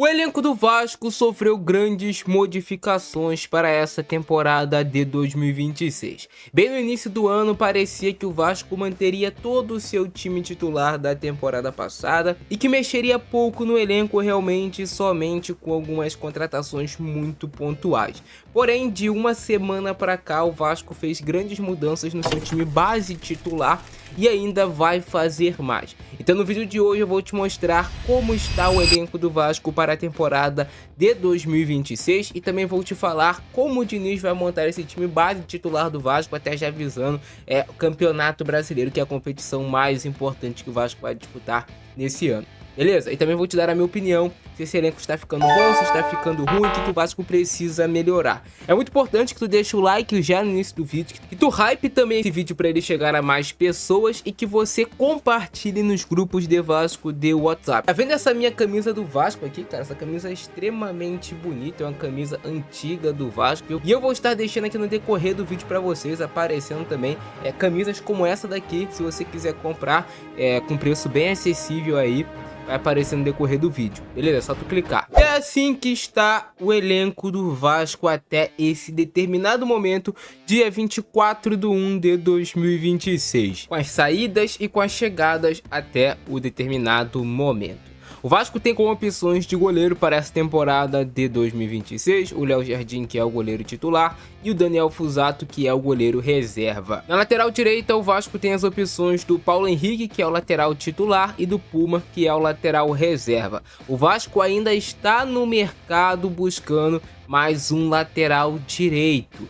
O elenco do Vasco sofreu grandes modificações para essa temporada de 2026. Bem no início do ano, parecia que o Vasco manteria todo o seu time titular da temporada passada e que mexeria pouco no elenco, realmente somente com algumas contratações muito pontuais. Porém, de uma semana para cá, o Vasco fez grandes mudanças no seu time base titular e ainda vai fazer mais. Então no vídeo de hoje eu vou te mostrar como está o elenco do Vasco para a temporada de 2026 e também vou te falar como o Diniz vai montar esse time base titular do Vasco, até já avisando, o Campeonato Brasileiro, que é a competição mais importante que o Vasco vai disputar nesse ano. Beleza? E também vou te dar a minha opinião se esse elenco está ficando bom, se está ficando ruim, o que o Vasco precisa melhorar. É muito importante que tu deixe o like já no início do vídeo, que tu hype também esse vídeo para ele chegar a mais pessoas e que você compartilhe nos grupos de Vasco de WhatsApp. Tá vendo essa minha camisa do Vasco aqui, cara? Essa camisa é extremamente bonita, é uma camisa antiga do Vasco. E eu vou estar deixando aqui no decorrer do vídeo para vocês, aparecendo também camisas como essa daqui, se você quiser comprar, com preço bem acessível aí. Vai aparecer no decorrer do vídeo, beleza? É só tu clicar. É assim que está o elenco do Vasco até esse determinado momento, dia 24/1 de 2026. Com as saídas e com as chegadas até o determinado momento. O Vasco tem como opções de goleiro para essa temporada de 2026 o Léo Jardim, que é o goleiro titular, e o Daniel Fusato, que é o goleiro reserva. Na lateral direita, o Vasco tem as opções do Paulo Henrique, que é o lateral titular, e do Puma, que é o lateral reserva. O Vasco ainda está no mercado buscando mais um lateral direito.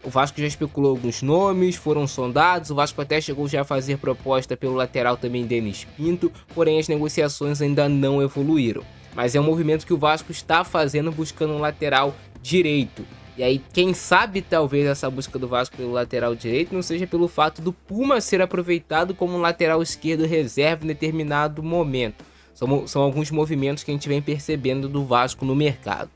O Vasco já especulou alguns nomes, foram sondados, o Vasco até chegou já a fazer proposta pelo lateral também Denis Pinto, porém as negociações ainda não evoluíram. Mas é um movimento que o Vasco está fazendo buscando um lateral direito. E aí, quem sabe talvez essa busca do Vasco pelo lateral direito não seja pelo fato do Puma ser aproveitado como um lateral esquerdo reserva em determinado momento. São alguns movimentos que a gente vem percebendo do Vasco no mercado.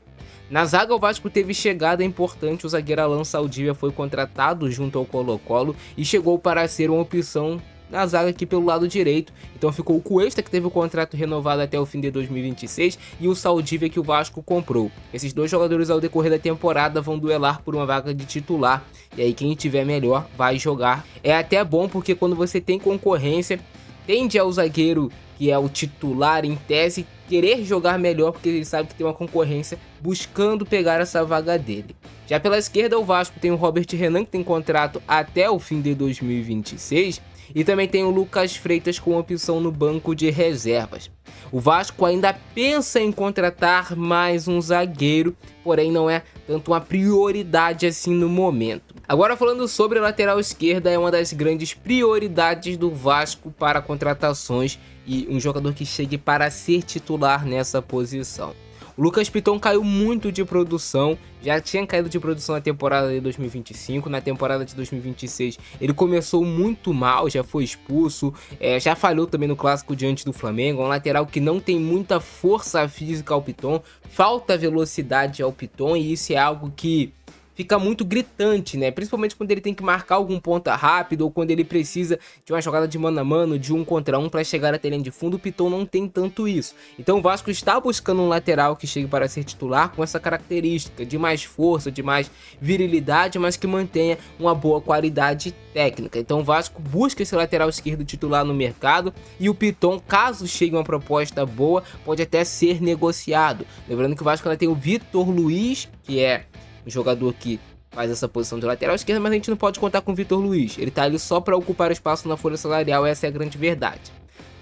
Na zaga, o Vasco teve chegada importante, o zagueiro Alan Saldívia foi contratado junto ao Colo-Colo e chegou para ser uma opção na zaga aqui pelo lado direito. Então ficou o Cuesta, que teve o contrato renovado até o fim de 2026, e o Saldívia, que o Vasco comprou. Esses dois jogadores ao decorrer da temporada vão duelar por uma vaga de titular, e aí quem tiver melhor vai jogar. É até bom porque quando você tem concorrência, tende ao zagueiro que é o titular em tese querer jogar melhor, porque ele sabe que tem uma concorrência buscando pegar essa vaga dele. Já pela esquerda, o Vasco tem o Robert Renan, que tem contrato até o fim de 2026, e também tem o Lucas Freitas com opção no banco de reservas. O Vasco ainda pensa em contratar mais um zagueiro, porém não é tanto uma prioridade assim no momento. Agora falando sobre a lateral esquerda, é uma das grandes prioridades do Vasco para contratações e um jogador que chegue para ser titular nessa posição. O Lucas Piton caiu muito de produção, já tinha caído de produção na temporada de 2025, na temporada de 2026 ele começou muito mal, já foi expulso, já falhou também no clássico diante do Flamengo. É um lateral que não tem muita força física ao Piton, falta velocidade ao Piton, e isso é algo que fica muito gritante, né? Principalmente quando ele tem que marcar algum ponta rápido ou quando ele precisa de uma jogada de mano a mano, de 1 contra 1 para chegar até a linha de fundo. O Piton não tem tanto isso. Então o Vasco está buscando um lateral que chegue para ser titular com essa característica de mais força, de mais virilidade, mas que mantenha uma boa qualidade técnica. Então o Vasco busca esse lateral esquerdo titular no mercado, e o Piton, caso chegue uma proposta boa, pode até ser negociado. Lembrando que o Vasco ainda tem o Vitor Luiz, que é o jogador que faz essa posição de lateral esquerda, mas a gente não pode contar com o Vitor Luiz. Ele tá ali só para ocupar espaço na folha salarial, essa é a grande verdade.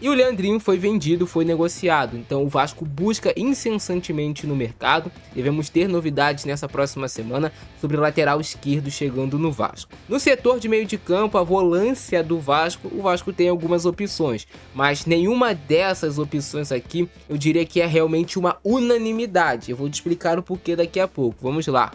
E o Leandrinho foi vendido, foi negociado, então o Vasco busca incessantemente no mercado. Devemos ter novidades nessa próxima semana sobre o lateral esquerdo chegando no Vasco. No setor de meio de campo, a volância do Vasco, o Vasco tem algumas opções, mas nenhuma dessas opções aqui eu diria que é realmente uma unanimidade. Eu vou te explicar o porquê daqui a pouco, vamos lá.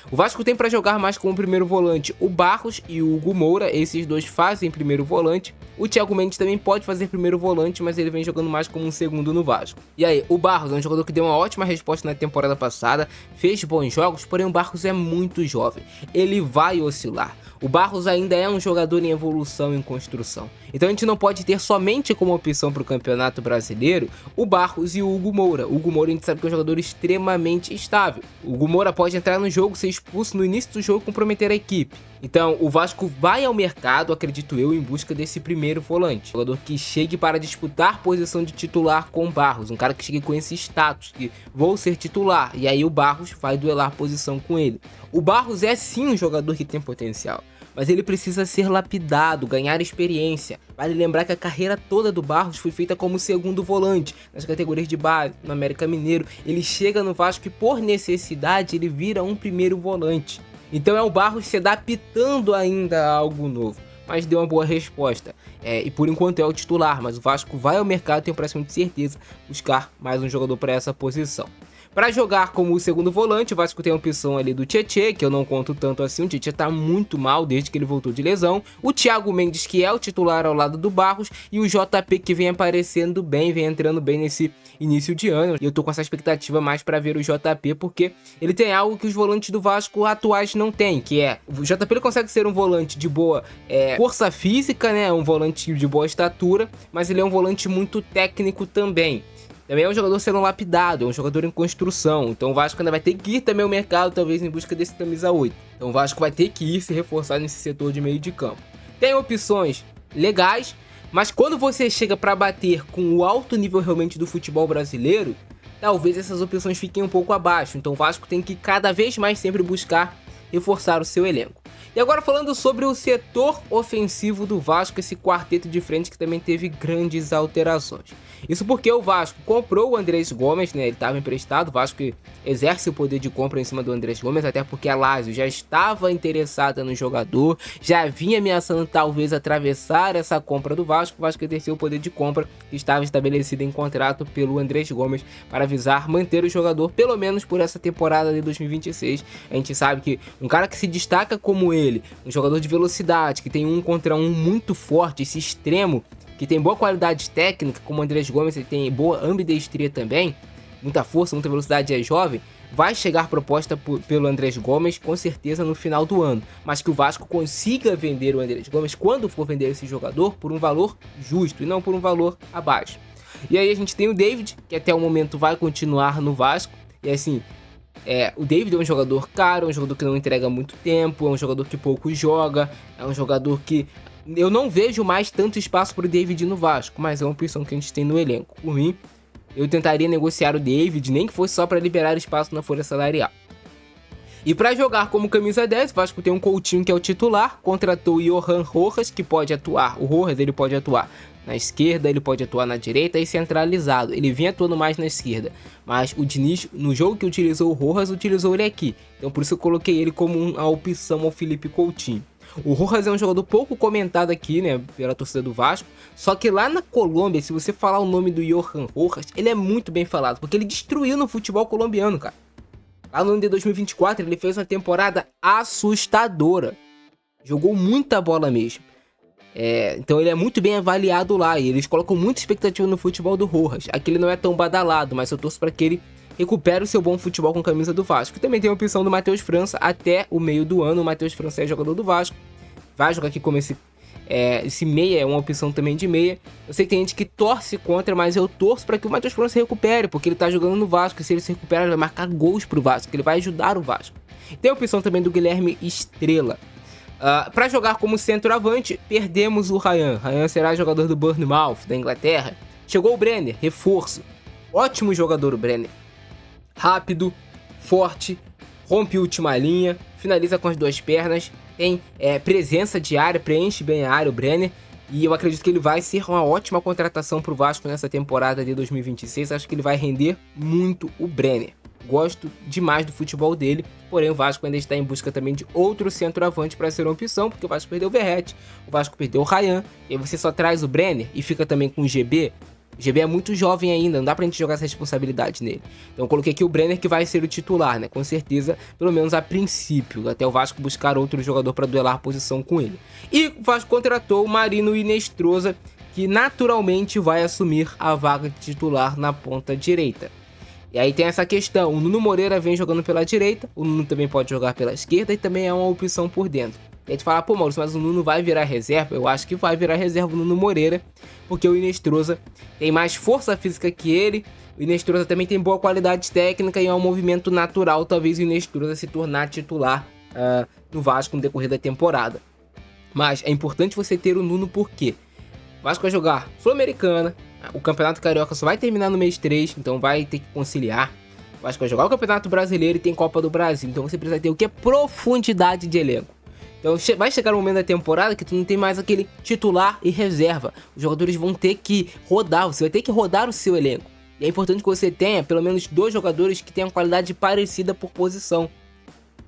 O Vasco tem para jogar mais como primeiro volante o Barros e o Hugo Moura, esses dois fazem primeiro volante. O Thiago Mendes também pode fazer primeiro volante, mas ele vem jogando mais como um segundo no Vasco. E aí, o Barros é um jogador que deu uma ótima resposta na temporada passada, fez bons jogos, porém o Barros é muito jovem, ele vai oscilar. O Barros ainda é um jogador em evolução, em construção. Então a gente não pode ter somente como opção para o Campeonato Brasileiro o Barros e o Hugo Moura. O Hugo Moura a gente sabe que é um jogador extremamente estável. O Hugo Moura pode entrar no jogo, ser expulso no início do jogo e comprometer a equipe. Então o Vasco vai ao mercado, acredito eu, em busca desse primeiro volante. Um jogador que chegue para disputar posição de titular com o Barros. Um cara que chegue com esse status, que vou ser titular. E aí o Barros vai duelar posição com ele. O Barros é sim um jogador que tem potencial, mas ele precisa ser lapidado, ganhar experiência. Vale lembrar que a carreira toda do Barros foi feita como segundo volante, nas categorias de base, no América Mineiro. Ele chega no Vasco e por necessidade ele vira um primeiro volante. Então é o Barros se adaptando ainda a algo novo, mas deu uma boa resposta. E por enquanto é o titular, mas o Vasco vai ao mercado, tenho praticamente certeza, buscar mais um jogador para essa posição. Para jogar como segundo volante, o Vasco tem a opção ali do Tietê, que eu não conto tanto assim. O Tietê tá muito mal desde que ele voltou de lesão. O Thiago Mendes, que é o titular ao lado do Barros. E o JP, que vem aparecendo bem, vem entrando bem nesse início de ano. E eu tô com essa expectativa mais para ver o JP, porque ele tem algo que os volantes do Vasco atuais não têm, que é... O JP ele consegue ser um volante de boa força física, né? Um volante de boa estatura, mas ele é um volante muito técnico também. Também é um jogador sendo lapidado, é um jogador em construção. Então o Vasco ainda vai ter que ir também ao mercado, talvez em busca desse camisa 8. Então o Vasco vai ter que ir se reforçar nesse setor de meio de campo. Tem opções legais, mas quando você chega para bater com o alto nível realmente do futebol brasileiro, talvez essas opções fiquem um pouco abaixo. Então o Vasco tem que cada vez mais sempre buscar reforçar o seu elenco. E agora falando sobre o setor ofensivo do Vasco, esse quarteto de frente que também teve grandes alterações. Isso porque o Vasco comprou o Andrés Gomes, né? Ele estava emprestado, o Vasco exerce o poder de compra em cima do Andrés Gomes, até porque a Lazio já estava interessada no jogador, já vinha ameaçando talvez atravessar essa compra do Vasco. O Vasco exerceu o poder de compra que estava estabelecido em contrato pelo Andrés Gomes para visar manter o jogador pelo menos por essa temporada de 2026. A gente sabe que um cara que se destaca como ele, um jogador de velocidade, que tem um contra um muito forte, esse extremo, que tem boa qualidade técnica, como o Andrés Gomes, ele tem boa ambidestria também, muita força, muita velocidade, é jovem, vai chegar proposta pelo Andrés Gomes com certeza no final do ano, mas que o Vasco consiga vender o Andrés Gomes, quando for vender esse jogador, por um valor justo e não por um valor abaixo. E aí a gente tem o David, que até o momento vai continuar no Vasco, e assim... o David é um jogador caro, é um jogador que não entrega muito tempo, é um jogador que pouco joga, é um jogador que eu não vejo mais tanto espaço para o David no Vasco, mas é uma opção que a gente tem no elenco. Por mim, eu tentaria negociar o David, nem que fosse só para liberar espaço na folha salarial. E para jogar como camisa 10, o Vasco tem um Coutinho que é o titular, contratou o Johan Rojas, que pode atuar, o Rojas ele pode atuar na esquerda, ele pode atuar na direita e centralizado. Ele vinha atuando mais na esquerda, mas o Diniz, no jogo que utilizou o Rojas, utilizou ele aqui. Então por isso eu coloquei ele como uma opção ao Felipe Coutinho. O Rojas é um jogador pouco comentado aqui, né, pela torcida do Vasco. Só que lá na Colômbia, se você falar o nome do Johan Rojas, ele é muito bem falado, porque ele destruiu no futebol colombiano, cara. Lá no ano de 2024, ele fez uma temporada assustadora. Jogou muita bola mesmo. Então ele é muito bem avaliado lá, e eles colocam muita expectativa no futebol do Rojas. Aqui ele não é tão badalado, mas eu torço para que ele recupere o seu bom futebol com a camisa do Vasco. E também tem a opção do Matheus França até o meio do ano. O Matheus França é jogador do Vasco, vai jogar aqui como esse meia, é uma opção também de meia. Eu sei que tem gente que torce contra, mas eu torço para que o Matheus França se recupere, porque ele tá jogando no Vasco, e se ele se recuperar ele vai marcar gols pro Vasco, ele vai ajudar o Vasco. Tem a opção também do Guilherme Estrela. Para jogar como centroavante, perdemos o Ryan. Ryan será jogador do Bournemouth, da Inglaterra. Chegou o Brenner, reforço. Ótimo jogador o Brenner. Rápido, forte, rompe última linha, finaliza com as duas pernas, tem presença de área, preenche bem a área o Brenner. E eu acredito que ele vai ser uma ótima contratação para o Vasco nessa temporada de 2026. Acho que ele vai render muito o Brenner. Gosto demais do futebol dele, porém o Vasco ainda está em busca também de outro centroavante para ser uma opção, porque o Vasco perdeu o Verratti, o Vasco perdeu o Ryan, e aí você só traz o Brenner e fica também com o GB. O GB é muito jovem ainda, não dá pra gente jogar essa responsabilidade nele. Então eu coloquei aqui o Brenner, que vai ser o titular, né? Com certeza, pelo menos a princípio, até o Vasco buscar outro jogador para duelar a posição com ele. E o Vasco contratou o Marino Inestrosa, que naturalmente vai assumir a vaga de titular na ponta direita. E aí tem essa questão, o Nuno Moreira vem jogando pela direita, o Nuno também pode jogar pela esquerda e também é uma opção por dentro. E aí tu fala, pô, Maurício, mas o Nuno vai virar reserva? Eu acho que vai virar reserva o Nuno Moreira, porque o Inestrosa tem mais força física que ele, o Inestrosa também tem boa qualidade técnica e é um movimento natural, talvez o Inestrosa se tornar titular no Vasco no decorrer da temporada. Mas é importante você ter o Nuno porque o Vasco vai jogar Sul-Americana, o Campeonato Carioca só vai terminar no mês 3, então vai ter que conciliar. O Vasco vai jogar o Campeonato Brasileiro e tem Copa do Brasil, então você precisa ter o que? Profundidade de elenco. Então vai chegar um momento da temporada que tu não tem mais aquele titular e reserva. Os jogadores vão ter que rodar, você vai ter que rodar o seu elenco. E é importante que você tenha pelo menos 2 jogadores que tenham qualidade parecida por posição,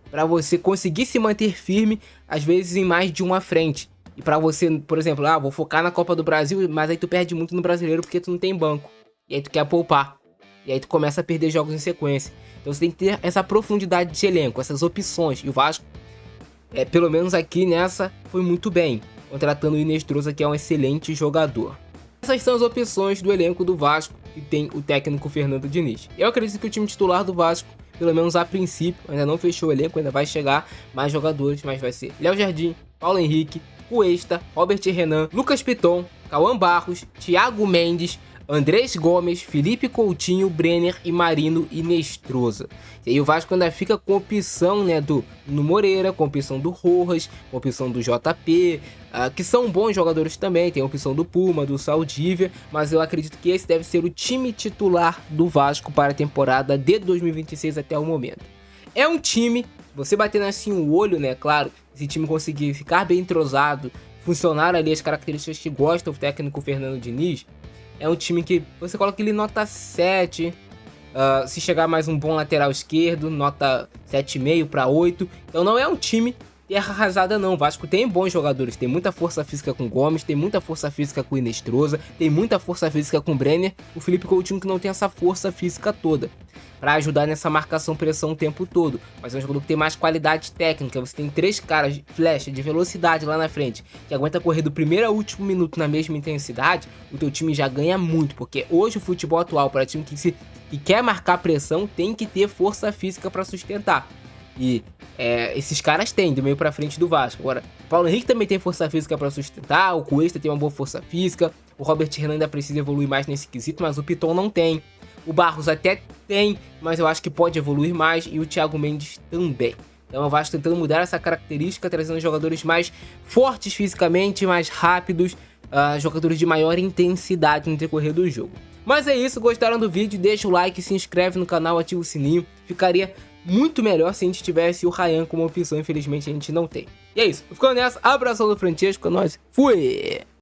para você conseguir se manter firme, às vezes em mais de uma frente. E para você, por exemplo, vou focar na Copa do Brasil, mas aí tu perde muito no Brasileiro porque tu não tem banco. E aí tu quer poupar. E aí tu começa a perder jogos em sequência. Então você tem que ter essa profundidade de elenco, essas opções. E o Vasco, pelo menos aqui nessa, foi muito bem, contratando o Inestrosa, que é um excelente jogador. Essas são as opções do elenco do Vasco, que tem o técnico Fernando Diniz. Eu acredito que o time titular do Vasco, pelo menos a princípio, ainda não fechou o elenco, ainda vai chegar mais jogadores, mas vai ser Léo Jardim, Paulo Henrique, Cuesta, Robert Renan, Lucas Piton, Cauã Barros, Thiago Mendes, Andrés Gomes, Felipe Coutinho, Brenner e Marino Inestrosa. E aí o Vasco ainda fica com a opção, né, do Nuno Moreira, com a opção do Rojas, com a opção do JP, que são bons jogadores também. Tem a opção do Puma, do Saldívia, mas eu acredito que esse deve ser o time titular do Vasco para a temporada de 2026 até o momento. É um time, você batendo assim o olho, né, claro, esse time conseguir ficar bem entrosado, funcionar ali as características que gosta o técnico Fernando Diniz, é um time que você coloca ele nota 7, se chegar mais um bom lateral esquerdo, nota 7,5 para 8. Então não é um time terra arrasada não. O Vasco tem bons jogadores, tem muita força física com Gomes, tem muita força física com Inestrosa, tem muita força física com Brenner, o Felipe Coutinho que não tem essa força física toda para ajudar nessa marcação-pressão o tempo todo, mas é um jogador que tem mais qualidade técnica. Você tem 3 caras de flecha, de velocidade lá na frente, que aguenta correr do primeiro ao último minuto na mesma intensidade, o teu time já ganha muito, porque hoje o futebol atual, para time que quer marcar pressão, tem que ter força física para sustentar. E esses caras têm, do meio pra frente do Vasco. Agora, o Paulo Henrique também tem força física para sustentar, o Cuesta tem uma boa força física, o Robert Renan ainda precisa evoluir mais nesse quesito, mas o Piton não tem. O Barros até tem, mas eu acho que pode evoluir mais, e o Thiago Mendes também. Então o Vasco tentando mudar essa característica, trazendo jogadores mais fortes fisicamente, mais rápidos, jogadores de maior intensidade no decorrer do jogo. Mas é isso, gostaram do vídeo? Deixa o like, se inscreve no canal, ativa o sininho. Ficaria muito melhor se a gente tivesse o Ryan como opção, infelizmente a gente não tem. E é isso, ficando nessa, abração do Francesco, é nóis, fui!